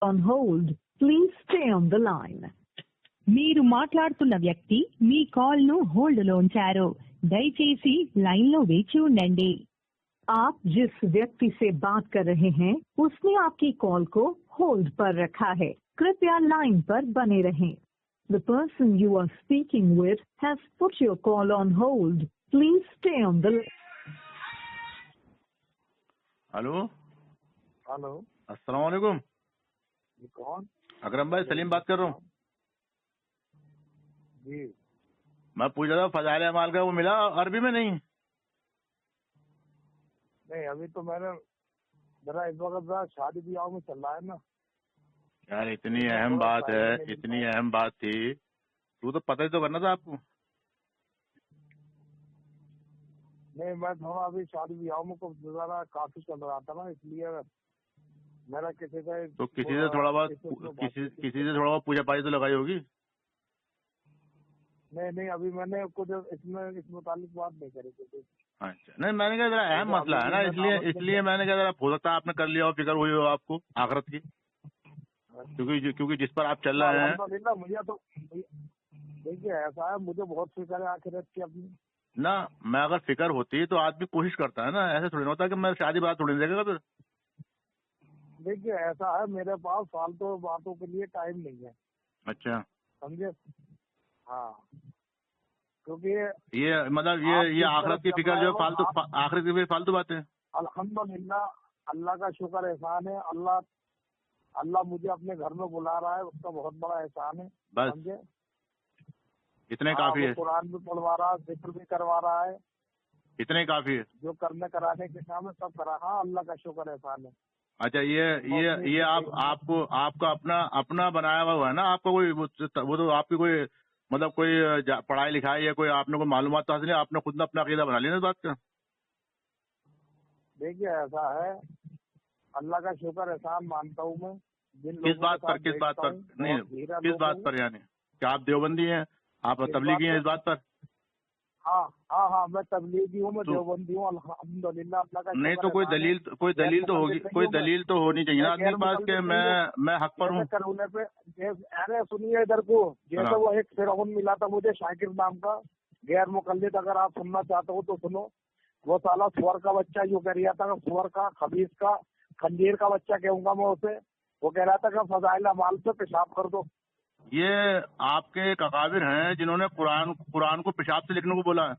On hold. Please stay on the line. మీరు మాట్లాడుతున్న వ్యక్తి మీ కాల్ ను హోల్డ్ లో ఉంచారు. దయచేసి లైన్ లో వేచి ఉండండి. आप जिस व्यक्ति से बात कर रहे हैं उसने आपकी कॉल को होल्ड पर रखा है. कृपया लाइन पर बने रहें. The person you are speaking with has put your call on hold. Please stay on the line. Hello hello, अस्सलाम वालेकुम. ये कौन? अकरम भाई, सलीम बात कर रहा हूँ. जी, मैं पूछ रहा था फजाइल अमाल का वो मिला अरबी में? नहीं अभी तो मैंने जरा इस वक्त शादी ब्याह में चल रहा है ना यार, इतनी अहम बात है, इतनी अहम बात थी, तू तो पता ही तो करना था आपको. नहीं, मैं थोड़ा अभी शादी ब्याह में को जरा काफी चल रहा था ना, इसलिए मेरा किसी से तो किसी से थोड़ा बहुत पूजा पाई तो लगाई होगी. नहीं, अभी मैंने कुछ इस मुतालिक बात नहीं करी थी. अच्छा, नहीं मैंने कहा जरा अहम मसला है ना, इसलिए मैंने कहा जरा हो सकता है आपने कर लिया हो, फिक्र हुई हो आपको आखिरत की, क्योंकि जिस पर आप चल रहे हैं. मुझे तो देखिए ऐसा है, मुझे बहुत फिक्र है आखिरत की अपनी ना. मैं अगर फिक्र होती तो आदमी कोशिश करता है ना, ऐसे थोड़ी होता कि मैं शादी बात थोड़ी देगा फिर. देखिए ऐसा है, मेरे पास फालतू बातों के लिए टाइम नहीं है. अच्छा, समझे? हाँ, क्योंकि ये मतलब ये आखिरत की फिक्र जो फालतू आखिरत की फालतू बातें. अल्हम्दुलिल्लाह, अल्लाह का शुक्र एहसान है. अल्लाह मुझे अपने घर में बुला रहा है, उसका बहुत बड़ा एहसान है. बस समझे? इतने काफी है. कुरान भी पढ़वा रहा है, जिक्र भी करवा रहा है, इतने काफी है. जो करने कराने के काम है सब करा. हाँ, अल्लाह का शुक्र एहसान है. अच्छा, ये आपको आपका अपना बनाया हुआ है ना, आपका कोई वो तो आपकी कोई मतलब कोई पढ़ाई लिखाई या कोई आपने कोई मालूमात तो हासिल नहीं, आपने खुद ने अपना अकीदा बना लिया इस बात का. देखिए ऐसा है, अल्लाह का शुक्र एहसान मानता हूँ मैं. किस बात पर नहीं, किस बात पर? यानी क्या आप देवबंदी हैं, आप तबलीगी हैं, इस बात पर? हाँ, मैं तबलीगी हूँ, मैं देवबंदी हूँ. अल्हम्दुलिल्लाह, अल्लाह का नहीं तो कोई दलील तो होगी, कोई दलील तो होनी चाहिए ना आपके पास के मैं हक पर हूँ. करने पे अरे सुनिए इधर को, जैसे वो एक फिरौन मिला था मुझे शाकिर नाम का गैर मुकल्लिद, अगर आप सुनना चाहते हो तो सुनो. वो साला सुअर का बच्चा यूँ कह रहा था, सुअर का, खबीस का, खंजीर का बच्चा कहूंगा मैं उसे. वो कह रहा था कि फजाइल अमाल से पेशाब कर दो. ये आपके एक अकाबिर हैं जिन्होंने कुरान को पेशाब से लिखने को बोला है.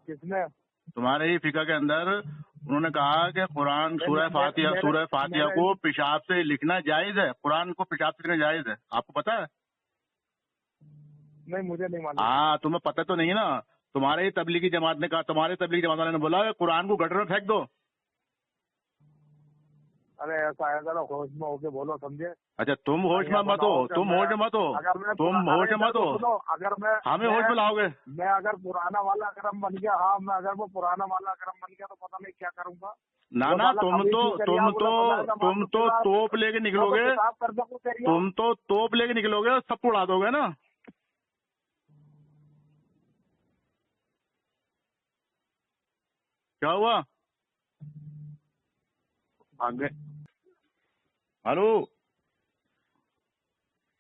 किसने? तुम्हारे ही फिका के अंदर उन्होंने कहा कि कुरान सूरह फातिहा को पेशाब से लिखना जायज है. कुरान को पेशाब से लिखना जायज है, आपको पता है? नहीं, मुझे नहीं मालूम. हाँ, तुम्हें पता तो नहीं है ना. तुम्हारे ही तबलीगी जमात ने कहा, तुम्हारे तबलीगी जमात वाले ने बोला कि कुरान को गटर में फेंक दो. अरे ऐसा है, जरा होश में होके बोलो. समझे? अच्छा, तुम होश में मत हो, अगर मैं हमें होश में लाओगे. मैं अगर पुराना वाला अकरम बन गया, हाँ, मैं अगर वो पुराना वाला अकरम बन गया तो पता नहीं क्या करूंगा. ना, तुम तो तोप लेके निकलोगे, तुम तो तोप लेके निकलोगे और सबको उड़ा दोगे ना. क्या हुआ? आगे हेलो.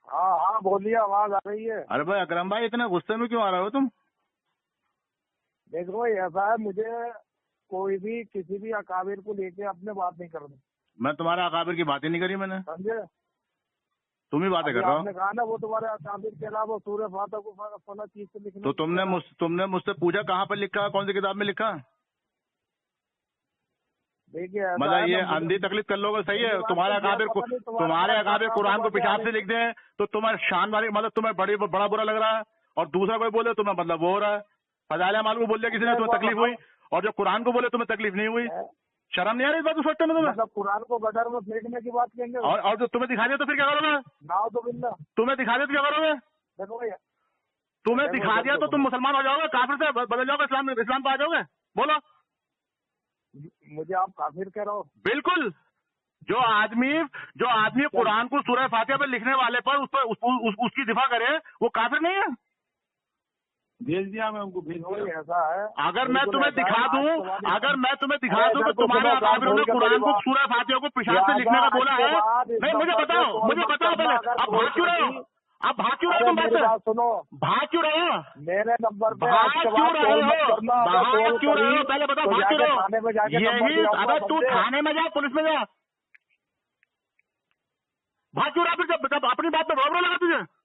हाँ, बोलिए, आवाज आ रही है. अरे भाई अकरम भाई, इतना गुस्से में क्यों आ रहे हो तुम? देखो भाई, ऐसा है, मुझे कोई भी किसी भी अकाबिर को लेके अपने बात नहीं करनी. मैं तुम्हारे अकाबिर की बात ही नहीं करी मैंने. समझे? तुम ही बातें कर रहे हो. आपने कहा ना वो तुम्हारे अकाबिर के अलावा सूरह फातिहा को फला चीज से लिखना. तो तुमने मुझसे पूछा कहाँ पर लिखा, कौन सी किताब में लिखा? देखिए मतलब ये अंधी तकलीफ कर लोगे, सही है. तुम्हारे अकाबिर कुरान को पेशाब से लिख दे तो तुम्हारे शान वाली, मतलब तुम्हें बड़ा बुरा लग रहा है, और दूसरा कोई बोले तुम्हें मतलब वो हो रहा है. फजाइल अमाल को बोल दिया किसी ने, तुम्हें तकलीफ हुई, और जो कुरान को बोले तुम्हें तकलीफ नहीं हुई. शर्म नहीं आ रही इस बात को सोचते में तुम्हें? मतलब कुरान को गटर में फेंकने की बात कहेंगे. और जो तुम्हें दिखा दिया तो फिर क्या करोगे? तुम्हें दिखा दिया तो क्या करोगे? देखो भैया, तुम्हें दिखा दिया तो तुम मुसलमान हो जाओगे, काफिर से बदल जाओगे, इस्लाम पे आ जाओगे? बोलो. मुझे आप काफिर कह रहे हो? बिल्कुल. जो आदमी कुरान को सूरह फातिहा पर लिखने वाले पर उसकी दिफा करे, वो काफिर नहीं है? भेज दिया मैं उनको, भेज कोई दिया। ऐसा है, अगर मैं बिल्कुल तुम्हें ऐसा है, दिखा दूं, आतंकवादी- अगर मैं तुम्हें दिखा दूं कि अरे तुम्हारे देखो, अकाबिरों ने देखो, कुरान को, देखो, सूरह फातिहा को पिशाच से लिखने का बोला है। नहीं, मुझे बताओ पहले, अब भाग क्यों रहे हो? आप भाग क्यों रहे हो? तुम बात मेरी से बात सुनो, भाग क्यों रहे हो? मेरे नंबर पे भाग आज के क्यों बाद रहे कॉल मत हो? करना, अगर भाग कॉल क्यों रहे हो? करी पहले बताओ, तो भाग क्यों जाके रहे हो? थाने में जाके नंबर यही, दिलाऊंगा अगर तू बंदे। थाने में जा, पुलिस में जा, भाग क्यों रहा? फिर जब अपनी बात पे घबरा लगा तुझे।